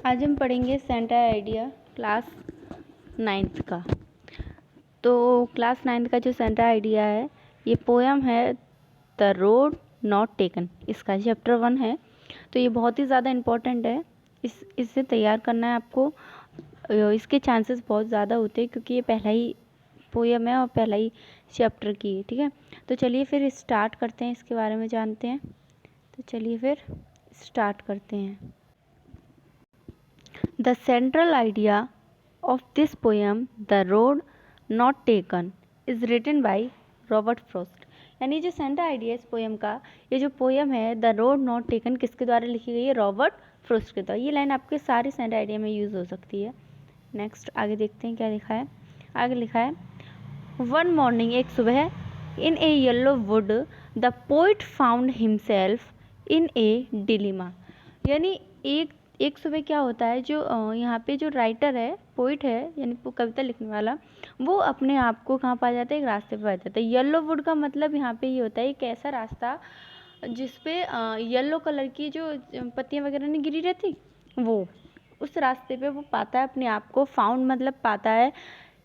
आज हम पढ़ेंगे सेंटा आइडिया क्लास 9th का। तो क्लास 9th का जो सेंटा आइडिया है ये पोयम है द रोड नॉट टेकन, इसका चैप्टर 1 है। तो ये बहुत ही ज़्यादा इम्पोर्टेंट है, इससे तैयार करना है आपको। इसके चांसेस बहुत ज़्यादा होते हैं क्योंकि ये पहला ही पोयम है और पहला ही चैप्टर की है, ठीक है। तो चलिए फिर स्टार्ट करते हैं, इसके बारे में जानते हैं। तो चलिए फिर स्टार्ट करते हैं। The central idea of this poem, The Road Not Taken, is written by Robert Frost. यानी जो सेंट्रल आइडिया इस पोएम का, ये जो पोएम है द रोड नॉट टेकन, किसके द्वारा लिखी गई है? रॉबर्ट फ्रॉस्ट के द्वारा। ये लाइन आपके सारे सेंट्रल आइडिया में यूज़ हो सकती है। नेक्स्ट आगे देखते हैं क्या लिखा है। आगे लिखा है, वन मॉर्निंग, एक सुबह, in a yellow wood the poet found himself in a dilemma. यानी एक सुबह क्या होता है, जो यहाँ पे जो राइटर है, पोइट है, यानी कविता लिखने वाला, वो अपने आप को कहाँ पा जाता है? एक रास्ते पे पा जाता है। येलो वुड का मतलब यहाँ पे ये होता है एक ऐसा रास्ता जिसपे येलो कलर की जो पत्तियाँ वगैरह नहीं गिरी रहती, वो उस रास्ते पे वो पाता है अपने आप को। फाउंड मतलब पाता है,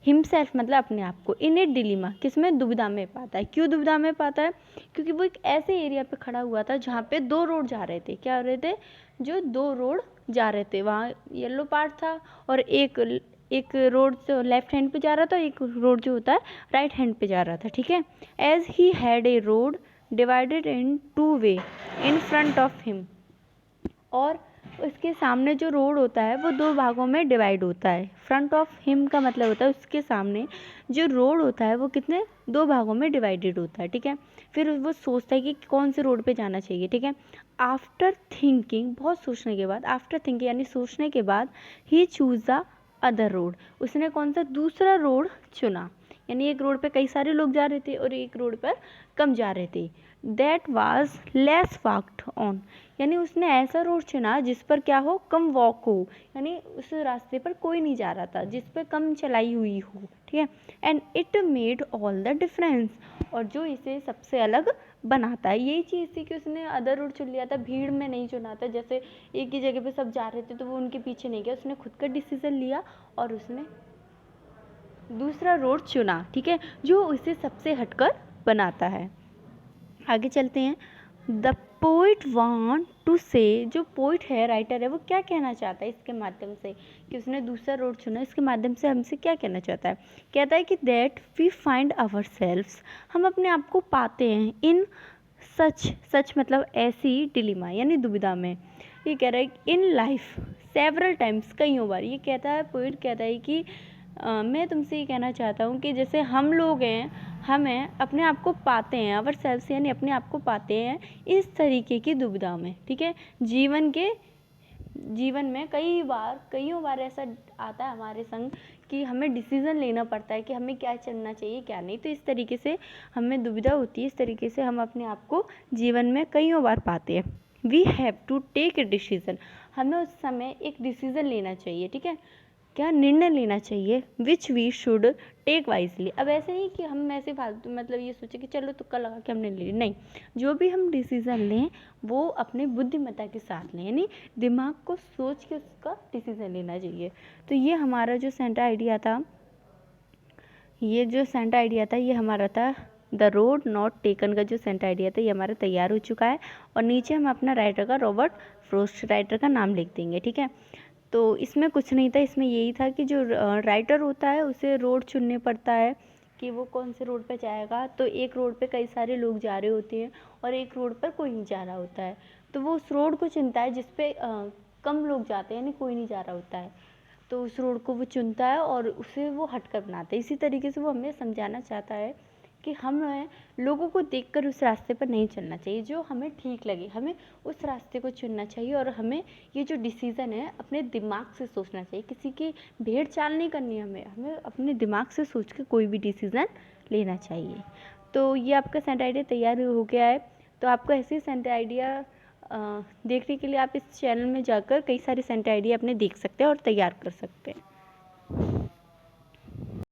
हिमसेल्फ मतलब अपने आप को, इन ए डिलीमा, किसमें? दुविधा में पाता है। क्यों दुविधा में पाता है? क्योंकि वो एक ऐसे एरिया पे खड़ा हुआ था जहाँ पे दो रोड जा रहे थे। क्या हो रहे थे? जो दो रोड जा रहे थे, वहाँ येलो पार्ट था और एक रोड जो लेफ्ट हैंड पे जा रहा था, एक रोड जो होता है राइट हैंड पे जा रहा था, ठीक है। As he had a road divided in two way in front of him, और उसके सामने जो रोड होता है वो दो भागों में डिवाइड होता है। फ्रंट ऑफ हिम का मतलब होता है उसके सामने जो रोड होता है वो कितने दो भागों में डिवाइडेड होता है, ठीक है। फिर वो सोचता है कि कौन से रोड पे जाना चाहिए, ठीक है। आफ्टर थिंकिंग, बहुत सोचने के बाद, आफ्टर थिंकिंग यानी सोचने के बाद, ही चूज द अदर रोड, उसने कौन सा दूसरा रोड चुना। यानी एक रोड पे कई सारे लोग जा रहे थे और एक रोड पर कम जा रहे थे। That was less walked on, यानी उसने ऐसा रोड चुना जिस पर क्या हो? कम वॉक हो, यानी उस रास्ते पर कोई नहीं जा रहा था, जिस पर कम चलाई हुई हो, ठीक है। And it made all the difference, और जो इसे सबसे अलग बनाता है यही चीज़ थी कि उसने अदर रोड चुन लिया था, भीड़ में नहीं चुना था। जैसे एक ही जगह पे सब जा रहे थे तो वो उनके पीछे नहीं गया, उसने खुद का डिसीजन लिया और उसने दूसरा रोड चुना, ठीक है, जो इसे सबसे हटकर बनाता है। आगे चलते हैं। द पोइट वांट टू से, जो पोइट है, राइटर है, वो क्या कहना चाहता है इसके माध्यम से कि उसने दूसरा रोड चुना, इसके माध्यम से हमसे क्या कहना चाहता है? कहता है कि that we find ourselves, हम अपने आप को पाते हैं, इन सच मतलब ऐसी डिलीमा यानी दुविधा में। ये कह रहा है इन लाइफ सेवरल टाइम्स, कईयों बार। ये कहता है, पोइट कहता है कि मैं तुमसे ये कहना चाहता हूँ कि जैसे हम लोग हैं, हमें अपने आप को पाते हैं, अवर सेल्फ यानी अपने आप को पाते हैं इस तरीके की दुविधा में, ठीक है। जीवन में कईयों बार ऐसा आता है हमारे संग कि हमें डिसीज़न लेना पड़ता है कि हमें क्या चलना चाहिए क्या नहीं। तो इस तरीके से हमें दुविधा होती है, इस तरीके से हम अपने आप को जीवन में कईयों बार पाते हैं। We have to take a decision, हमें उस समय एक डिसीज़न लेना चाहिए, ठीक है, क्या निर्णय लेना चाहिए, which we should take wisely. अब ऐसे नहीं कि हम ऐसे फालतू मतलब ये सोचे कि चलो तुक्का लगा के हमने ले, नहीं, जो भी हम डिसीज़न लें वो अपने बुद्धिमत्ता के साथ लें, यानी दिमाग को सोच के उसका डिसीज़न लेना चाहिए। तो ये हमारा जो सेंटर आइडिया था, ये हमारा था द रोड नॉट टेकन का जो सेंटर आइडिया था, ये हमारा तैयार हो चुका है। और नीचे हम अपना राइटर का, रॉबर्ट फ्रॉस्ट राइटर का नाम लिख देंगे, ठीक है। तो इसमें कुछ नहीं था, इसमें यही था कि जो राइटर होता है उसे रोड चुनने पड़ता है कि वो कौन से रोड पे जाएगा। तो एक रोड पे कई सारे लोग जा रहे होते हैं और एक रोड पर कोई नहीं जा रहा होता है, तो वो उस रोड को चुनता है जिस पे कम लोग जाते हैं, यानी कोई नहीं जा रहा होता है, तो उस रोड को वो चुनता है और उसे वो हटकर बनाता है। इसी तरीके से वो हमें समझाना चाहता है कि हमें लोगों को देखकर उस रास्ते पर नहीं चलना चाहिए, जो हमें ठीक लगे हमें उस रास्ते को चुनना चाहिए। और हमें ये जो डिसीज़न है अपने दिमाग से सोचना चाहिए, किसी की भेड़ चाल नहीं करनी, हमें अपने दिमाग से सोच के कोई भी डिसीज़न लेना चाहिए। तो ये आपका सेंट आइडिया तैयार हो गया है। तो आपको ऐसे ही सेंट आइडिया देखने के लिए आप इस चैनल में जाकर कई सारे सेंट आइडिया अपने देख सकते हैं और तैयार कर सकते हैं।